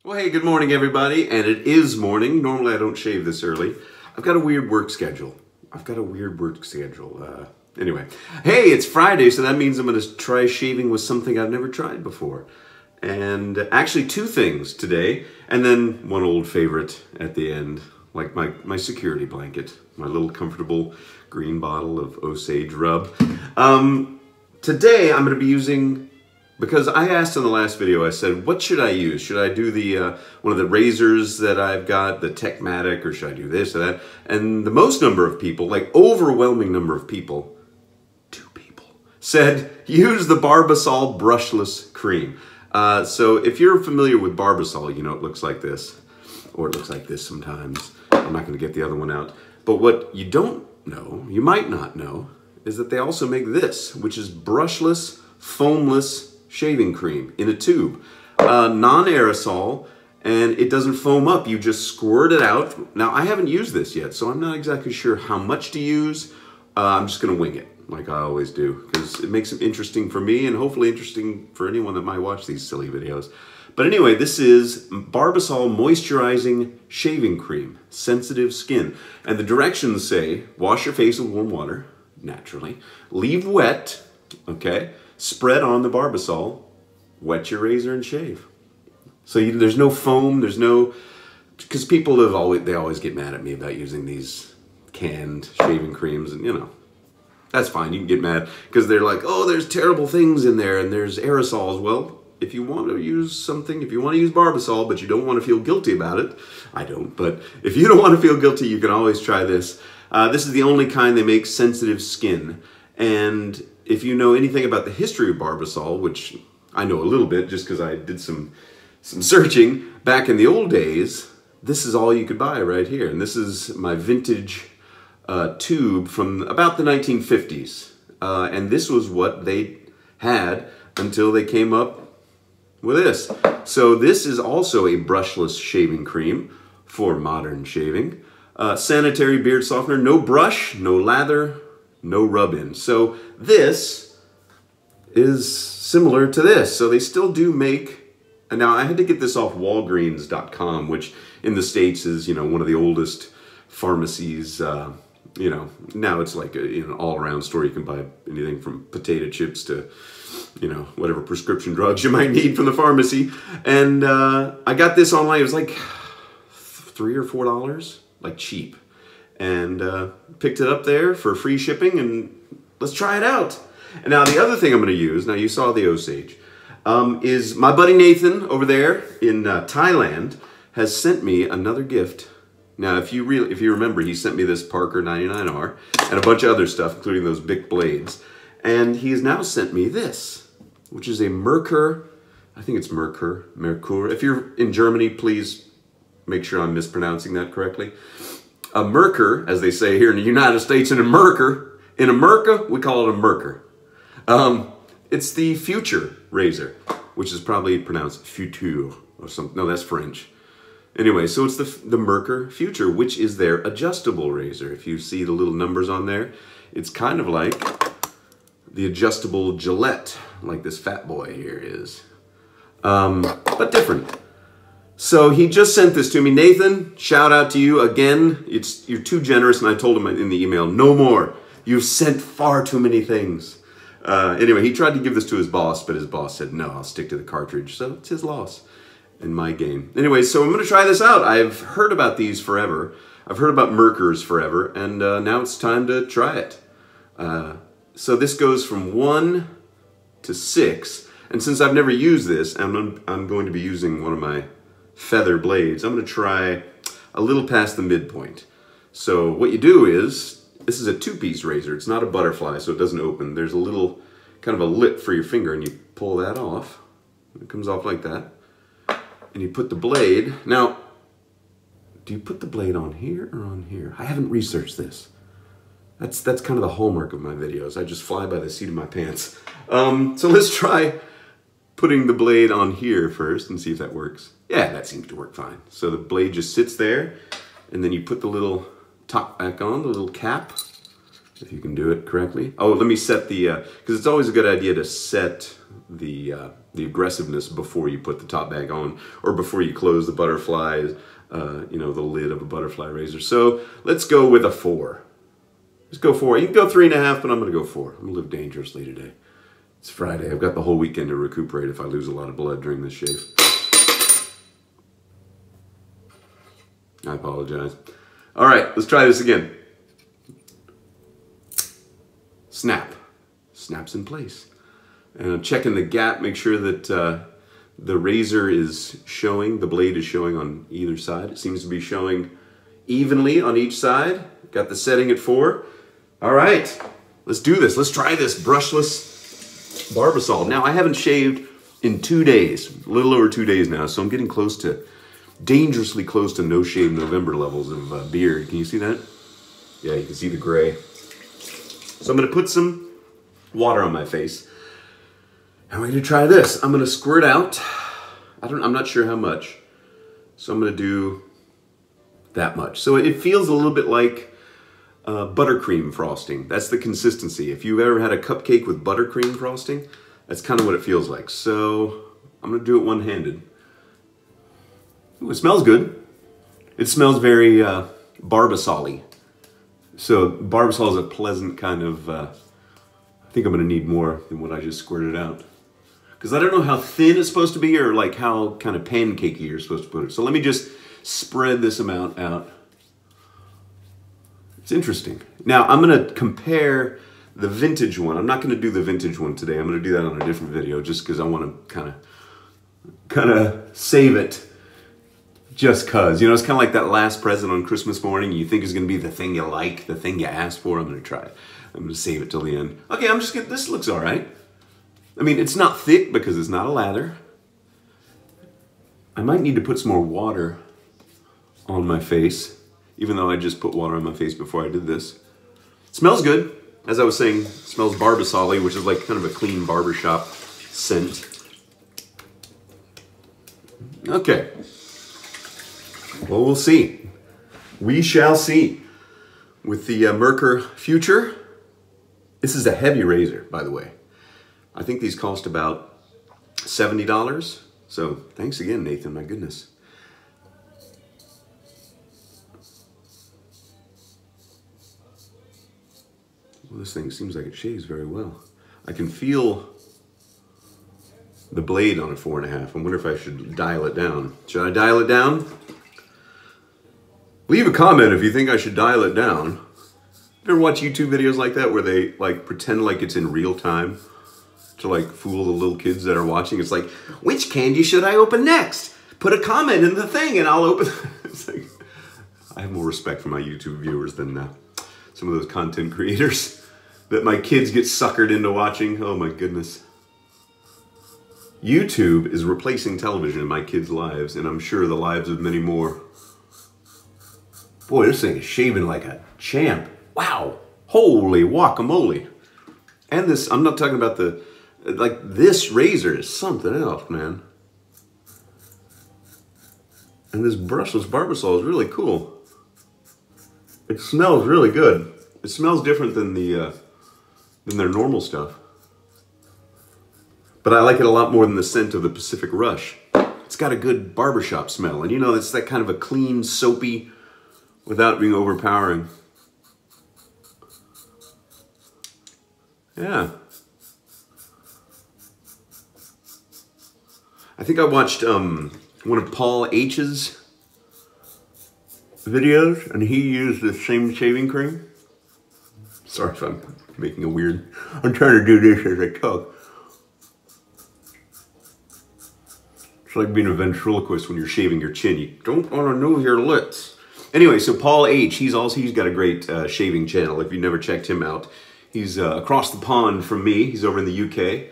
Well, hey, good morning, everybody, and it is morning. Normally, I don't shave this early. I've got a weird work schedule. Anyway, hey, it's Friday, so that means I'm going to try shaving with something I've never tried before. And actually, two things today, and then one old favorite at the end, like my security blanket, my little comfortable green bottle of Osage rub. Today, I'm going to be using... Because I asked in the last video, I said, what should I use? Should I do the one of the razors that I've got, the Techmatic, or should I do this or that? And the most number of people, like overwhelming number of people, 2 people, said use the Barbasol Brushless cream. So if you're familiar with Barbasol, you know it looks like this, or it looks like this sometimes. I'm not going to get the other one out. But what you don't know, you might not know, is that they also make this, which is brushless, foamless shaving cream in a tube, non-aerosol, and it doesn't foam up. You just squirt it out. Now, I haven't used this yet, so I'm not exactly sure how much to use. I'm just going to wing it, like I always do, because it makes it interesting for me and hopefully interesting for anyone that might watch these silly videos. But anyway, this is Barbasol Moisturizing Shaving Cream, sensitive skin. And the directions say, wash your face with warm water, naturally. Leave wet, okay? Spread on the Barbasol, wet your razor and shave. So there's no foam, there's no, because people they always get mad at me about using these canned shaving creams, and you know, that's fine, you can get mad, because they're like, oh, there's terrible things in there, and there's aerosols. Well, if you want to use something, if you want to use Barbasol, but you don't want to feel guilty about it, I don't, but if you don't want to feel guilty, you can always try this. This is the only kind they make sensitive skin, and if you know anything about the history of Barbasol, which I know a little bit just because I did some searching, back in the old days, this is all you could buy right here. And this is my vintage tube from about the 1950s. And this was what they had until they came up with this. So this is also a brushless shaving cream for modern shaving. Sanitary beard softener, no brush, no lather, no rub-in. So this is similar to this. So they still do make, and now I had to get this off Walgreens.com, which in the States is, you know, one of the oldest pharmacies. You know, now it's like a all-around store. You can buy anything from potato chips to, you know, whatever prescription drugs you might need from the pharmacy. And I got this online. It was like $3 or $4, like cheap. And picked it up there for free shipping, and let's try it out. And now the other thing I'm going to use, now you saw the Osage, is my buddy Nathan over there in Thailand has sent me another gift. Now if you remember, he sent me this Parker 99R and a bunch of other stuff, including those big blades. And he has now sent me this, which is a Merkur, I think it's Merkur. If you're in Germany, please make sure I'm mispronouncing that correctly. A Merkur, as they say here in the United States, in America, we call it a Merkur. It's the Future razor, which is probably pronounced Futur or something. No, that's French. Anyway, so it's the Merkur Futur, which is their adjustable razor. If you see the little numbers on there, it's kind of like the adjustable Gillette, like this fat boy here is, but different. So he just sent this to me. Nathan, shout out to you again. You're too generous, and I told him in the email, no more. You've sent far too many things. Anyway, he tried to give this to his boss, but his boss said, no, I'll stick to the cartridge. So it's his loss in my game. Anyway, so I'm going to try this out. I've heard about these forever. I've heard about Merkurs forever, and now it's time to try it. So this goes from 1 to 6, and since I've never used this, I'm going to be using one of my feather blades. I'm going to try a little past the midpoint. So what you do is, this is a 2-piece razor. It's not a butterfly, so it doesn't open. There's a little kind of a lip for your finger, and you pull that off. It comes off like that. And you put the blade. Now, do you put the blade on here or on here? I haven't researched this. That's kind of the hallmark of my videos. I just fly by the seat of my pants. So let's try putting the blade on here first and see if that works. Yeah, that seems to work fine. So the blade just sits there, and then you put the little top back on, the little cap, if you can do it correctly. Oh, let me set the, because it's always a good idea to set the the aggressiveness before you put the top back on, or before you close the butterflies, you know, the lid of a butterfly razor. So let's go with a 4. Let's go 4. You can go 3.5, but I'm going to go 4. I'm going to live dangerously today. It's Friday. I've got the whole weekend to recuperate if I lose a lot of blood during this shave. I apologize. All right, let's try this again. Snap. Snaps in place. And I'm checking the gap, make sure that the razor is showing, the blade is showing on either side. It seems to be showing evenly on each side. Got the setting at 4. All right, let's do this. Let's try this brushless Barbasol. Now, I haven't shaved in 2 days, a little over 2 days now, so I'm getting close to, dangerously close to no shave November levels of beard. Can you see that? Yeah, you can see the gray. So I'm gonna put some water on my face. And we're gonna try this. I'm gonna squirt out, I'm not sure how much. So I'm gonna do that much. So it feels a little bit like buttercream frosting. That's the consistency. If you've ever had a cupcake with buttercream frosting, that's kind of what it feels like. So I'm gonna do it one-handed. Ooh, it smells good. It smells very Barbasol-y. So Barbasol is a pleasant kind of, I think I'm gonna need more than what I just squirted out. Because I don't know how thin it's supposed to be or like how kind of pancakey you're supposed to put it. So let me just spread this amount out. It's interesting. Now I'm gonna compare the vintage one. I'm not gonna do the vintage one today. I'm gonna do that on a different video just because I wanna kind of save it just cause. You know, it's kind of like that last present on Christmas morning you think is gonna be the thing you like, the thing you asked for. I'm gonna try it. I'm gonna save it till the end. Okay, I'm just gonna, this looks all right. I mean, it's not thick because it's not a lather. I might need to put some more water on my face, even though I just put water on my face before I did this. It smells good. As I was saying, it smells Barbasol-y, which is like kind of a clean barbershop scent. Okay. Well, we'll see. We shall see. With the Merkur Futur, this is a heavy razor, by the way. I think these cost about $70. So thanks again, Nathan, my goodness. Well, this thing seems like it shaves very well. I can feel the blade on a 4.5. I wonder if I should dial it down. Should I dial it down? Leave a comment if you think I should dial it down. You ever watch YouTube videos like that where they like pretend like it's in real time to like fool the little kids that are watching? It's like, which candy should I open next? Put a comment in the thing and I'll open. It's like, I have more respect for my YouTube viewers than some of those content creators that my kids get suckered into watching. Oh my goodness. YouTube is replacing television in my kids' lives, and I'm sure the lives of many more. Boy, this thing is shaving like a champ. Wow. Holy guacamole. And this, I'm not talking about the, like this razor is something else, man. And this brushless Barbasol is really cool. It smells really good. It smells different than their normal stuff. But I like it a lot more than the scent of the Pacific Rush. It's got a good barbershop smell. And you know, it's that kind of a clean, soapy, without being overpowering. Yeah. I think I watched one of Paul H's videos, and he used the same shaving cream. Sorry if I'm making a weird... I'm trying to do this as I talk. It's like being a ventriloquist when you're shaving your chin. You don't want to know your lips. Anyway, so Paul H, he's got a great shaving channel. If you've never checked him out, he's across the pond from me. He's over in the UK,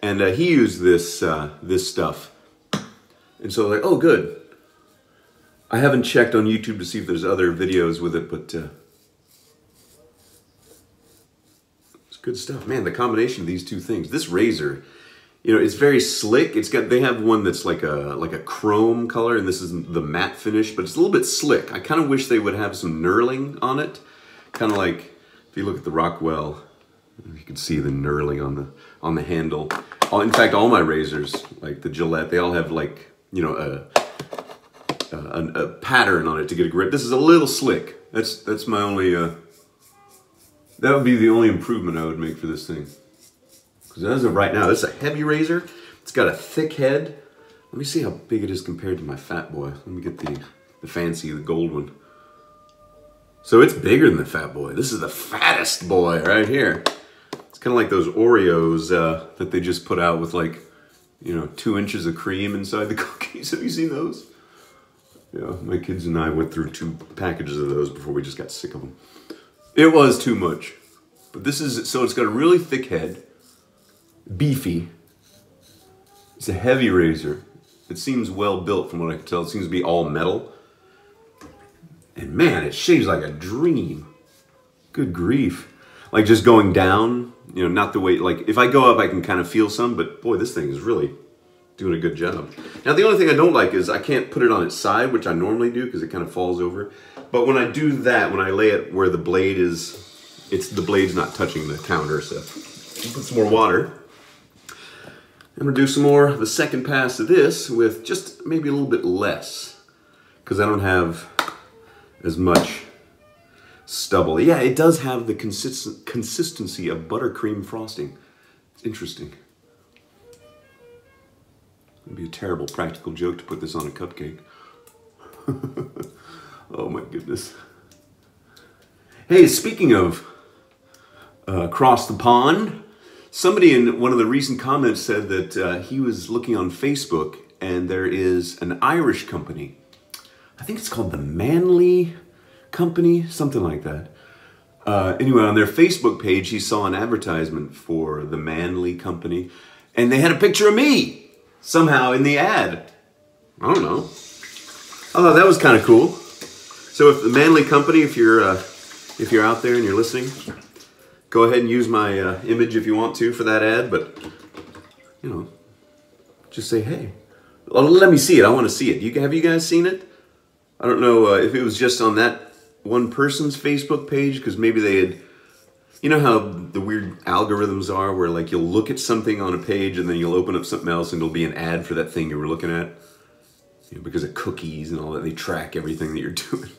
and he used this this stuff. And so I was like, oh, good. I haven't checked on YouTube to see if there's other videos with it, but it's good stuff, man. The combination of these two things, this razor, you know, it's very slick. They have one that's like a chrome color, and this is the matte finish, but it's a little bit slick. I kind of wish they would have some knurling on it. Kind of like, if you look at the Rockwell, you can see the knurling on the handle. In fact, all my razors, like the Gillette, they all have like, you know, a pattern on it to get a grip. This is a little slick. That's my only, that would be the only improvement I would make for this thing. Because as of right now, this is a heavy razor. It's got a thick head. Let me see how big it is compared to my Fat Boy. Let me get the fancy, the gold one. So it's bigger than the Fat Boy. This is the fattest boy right here. It's kind of like those Oreos that they just put out with like, you know, 2 inches of cream inside the cookies. Have you seen those? Yeah, my kids and I went through 2 packages of those before we just got sick of them. It was too much. But this is, so it's got a really thick head, beefy. It's a heavy razor. It seems well built from what I can tell. It seems to be all metal. And man, it shaves like a dream. Good grief. Like just going down, you know, not the way, like if I go up, I can kind of feel some, but boy, this thing is really doing a good job. Now, the only thing I don't like is I can't put it on its side, which I normally do because it kind of falls over. But when I do that, when I lay it where the blade is, the blade's not touching the counter, so put some more water. I'm gonna do some more, the second pass of this with just maybe a little bit less because I don't have as much stubble. Yeah, it does have the consistency of buttercream frosting. It's interesting. It'd be a terrible practical joke to put this on a cupcake. Oh my goodness. Hey, speaking of across the pond, somebody in one of the recent comments said that he was looking on Facebook and there is an Irish company. I think it's called the Manly Company, something like that. Anyway, on their Facebook page, he saw an advertisement for the Manly Company and they had a picture of me somehow in the ad. I don't know. I thought that was kind of cool. So if the Manly Company, if you're out there and you're listening, go ahead and use my image if you want to for that ad, but, you know, just say, hey, let me see it. I want to see it. Have you guys seen it? I don't know if it was just on that one person's Facebook page, because maybe they had, you know how the weird algorithms are where like you'll look at something on a page and then you'll open up something else and it'll be an ad for that thing you were looking at. You know, because of cookies and all that, they track everything that you're doing.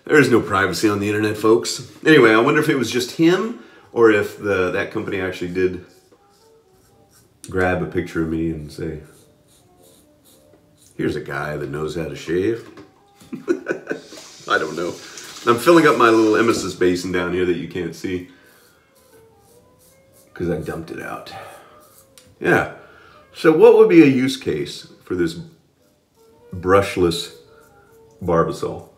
There is no privacy on the internet, folks. Anyway, I wonder if it was just him or if that company actually did grab a picture of me and say, here's a guy that knows how to shave. I don't know. I'm filling up my little emesis basin down here that you can't see because I dumped it out. Yeah. So what would be a use case for this brushless Barbasol?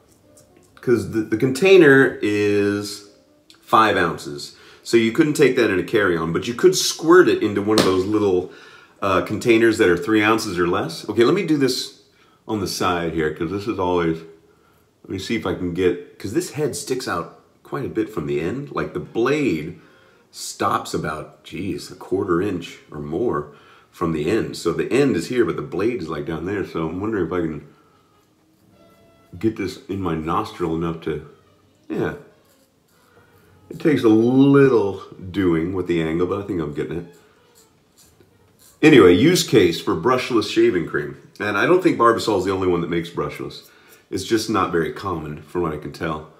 Because the container is 5 ounces. So you couldn't take that in a carry-on, but you could squirt it into one of those little containers that are 3 ounces or less. Okay, let me do this on the side here, because this is always, let me see if I can get, because this head sticks out quite a bit from the end. Like the blade stops about, geez, 1/4 inch or more from the end. So the end is here, but the blade is like down there. So I'm wondering if I can get this in my nostril enough to, yeah. It takes a little doing with the angle, but I think I'm getting it. Anyway, use case for brushless shaving cream. And I don't think Barbasol is the only one that makes brushless. It's just not very common from what I can tell.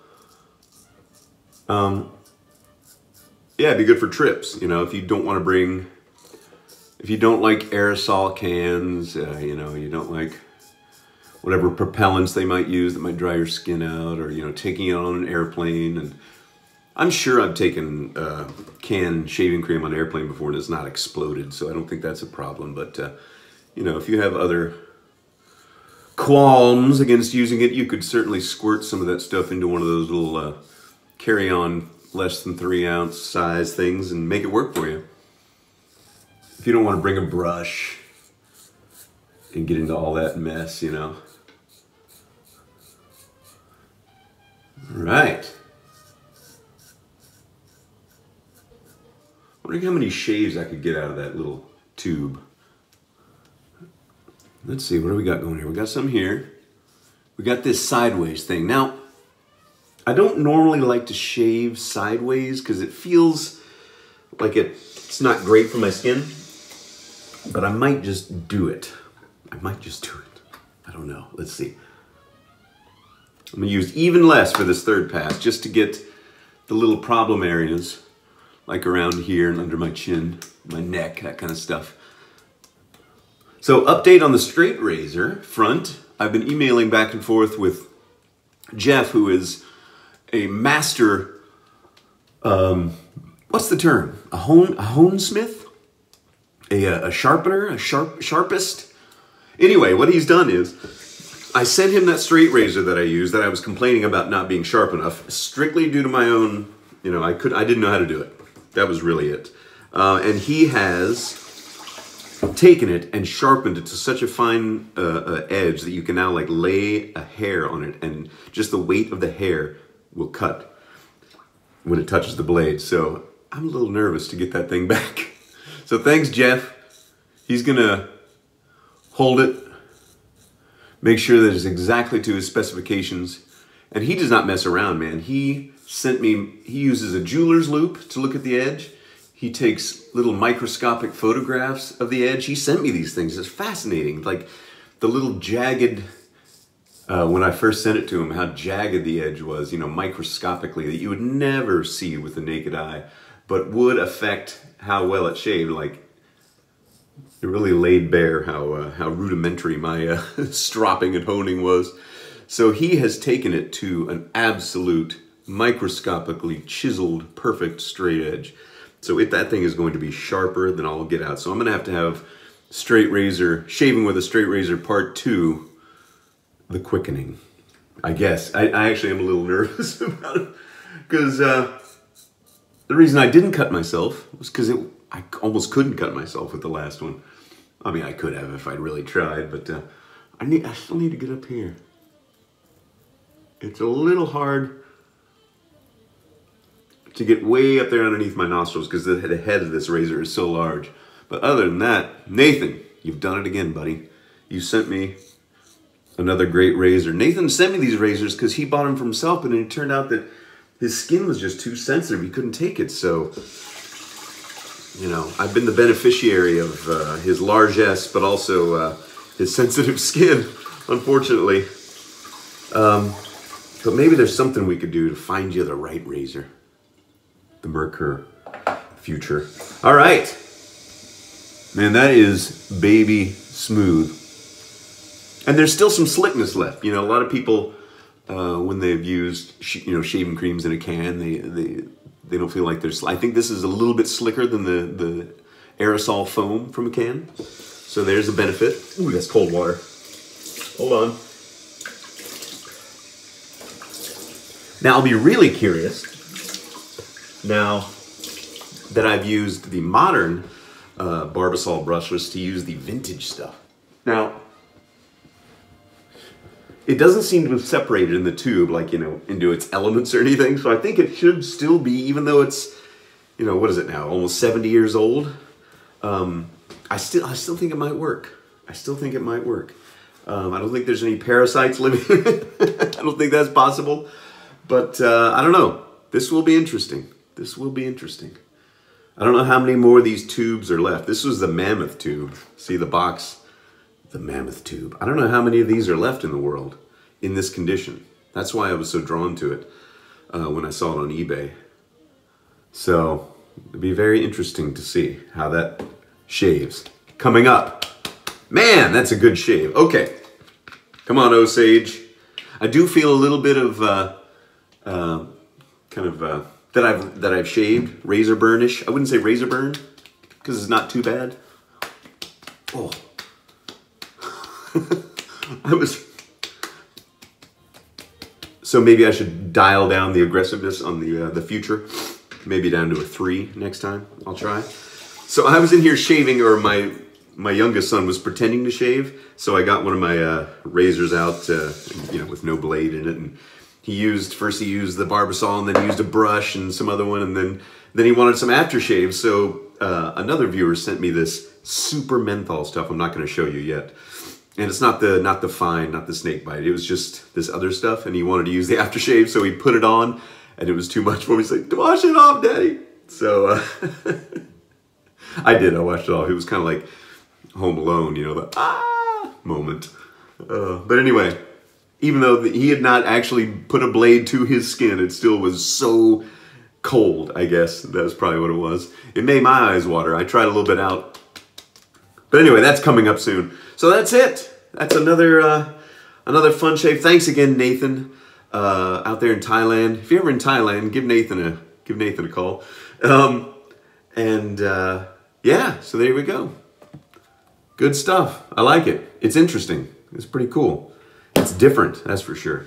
Yeah, it'd be good for trips. You know, if you don't want to bring, if you don't like aerosol cans, you know, you don't like whatever propellants they might use that might dry your skin out, or, you know, taking it on an airplane. And I'm sure I've taken canned shaving cream on an airplane before and it's not exploded, so I don't think that's a problem. But, you know, if you have other qualms against using it, you could certainly squirt some of that stuff into one of those little carry-on less than 3 ounce size things and make it work for you. If you don't want to bring a brush and get into all that mess, you know. All right. Wondering how many shaves I could get out of that little tube. Let's see, what do we got going here? We got some here. We got this sideways thing. Now, I don't normally like to shave sideways because it feels like it's not great for my skin. but I might just do it. I might just do it. I don't know. Let's see. I'm gonna use even less for this third pass just to get the little problem areas, like around here and under my chin, my neck, that kind of stuff. So update on the straight razor front. I've been emailing back and forth with Jeff, who is a master, what's the term? A honesmith? A sharpener? A sharpist? Anyway, what he's done is, I sent him that straight razor that I used that I was complaining about not being sharp enough, strictly due to my own, you know, I didn't know how to do it. That was really it. And he has taken it and sharpened it to such a fine edge that you can now like lay a hair on it and just the weight of the hair will cut when it touches the blade. So I'm a little nervous to get that thing back. So thanks, Jeff. He's gonna hold it, make sure that it's exactly to his specifications. And he does not mess around, man. He uses a jeweler's loop to look at the edge. He takes little microscopic photographs of the edge. He sent me these things. It's fascinating. Like the little jagged, when I first sent it to him, how jagged the edge was, you know, microscopically, that you would never see with the naked eye, but would affect how well it shaved. Like it really laid bare how rudimentary my stropping and honing was. So he has taken it to an absolute microscopically chiseled, perfect straight edge. So that thing is going to be sharper than all get out. So I'm going to have straight razor, shaving with a straight razor part 2, the quickening. I guess. I actually am a little nervous about it. Because the reason I didn't cut myself was because I almost couldn't cut myself with the last one. I mean, I could have if I'd really tried, but I still need to get up here. It's a little hard to get way up there underneath my nostrils because the head of this razor is so large. But other than that, Nathan, you've done it again, buddy. You sent me another great razor. Nathan sent me these razors because he bought them for himself, and it turned out that his skin was just too sensitive. He couldn't take it. So, you know, I've been the beneficiary of his largesse, but also his sensitive skin, unfortunately. But maybe there's something we could do to find you the right razor. The Merkur Futur. All right. Man, that is baby smooth. And there's still some slickness left. You know, a lot of people, when they've used, shaving creams in a can, they don't feel like there's, I think this is a little bit slicker than the aerosol foam from a can. So there's a benefit. Ooh, that's cold water. Hold on. Now, I'll be really curious, now that I've used the modern Barbasol Brushless, to use the vintage stuff. Now, it doesn't seem to have separated in the tube, like, you know, into its elements or anything. So I think it should still be, even though it's, you know, what is it now, almost 70 years old. I still think it might work. I still think it might work. I don't think there's any parasites living in it. I don't think that's possible. But I don't know. This will be interesting. This will be interesting. I don't know how many more of these tubes are left. This was the mammoth tube. See the box? The mammoth tube. I don't know how many of these are left in the world in this condition. That's why I was so drawn to it when I saw it on eBay. So it'd be very interesting to see how that shaves. Coming up. Man, that's a good shave. Okay. Come on, Osage. I do feel a little bit of that I've shaved, razor burnish. I wouldn't say razor burn because it's not too bad. Oh. So maybe I should dial down the aggressiveness on the Futur, maybe down to a 3 next time. I'll try. So I was in here shaving, or my youngest son was pretending to shave. So I got one of my razors out, you know, with no blade in it, and first he used the Barbasol, and then he used a brush and some other one, and then he wanted some aftershave. So another viewer sent me this super menthol stuff. I'm not going to show you yet. And it's not the fine, not the snake bite. It was just this other stuff, and he wanted to use the aftershave, so he put it on, and it was too much for me. He's like, wash it off, Daddy. So I did. I washed it off. It was kind of like Home Alone, you know, the ah moment. But anyway, even though he had not actually put a blade to his skin, it still was so cold, I guess. That's probably what it was. It made my eyes water. I tried a little bit out. But anyway, that's coming up soon. So that's it. That's another fun shave. Thanks again, Nathan, out there in Thailand. If you're ever in Thailand, give Nathan a call. Yeah, so there we go. Good stuff. I like it. It's interesting. It's pretty cool. It's different, that's for sure.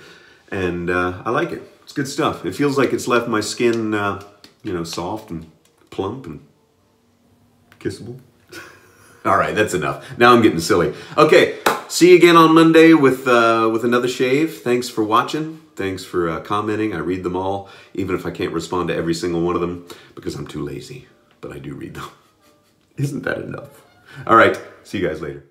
And I like it. It's good stuff. It feels like it's left my skin, you know, soft and plump and kissable. All right, that's enough. Now I'm getting silly. Okay, see you again on Monday with another shave. Thanks for watching. Thanks for commenting. I read them all, even if I can't respond to every single one of them because I'm too lazy. But I do read them. Isn't that enough? All right, see you guys later.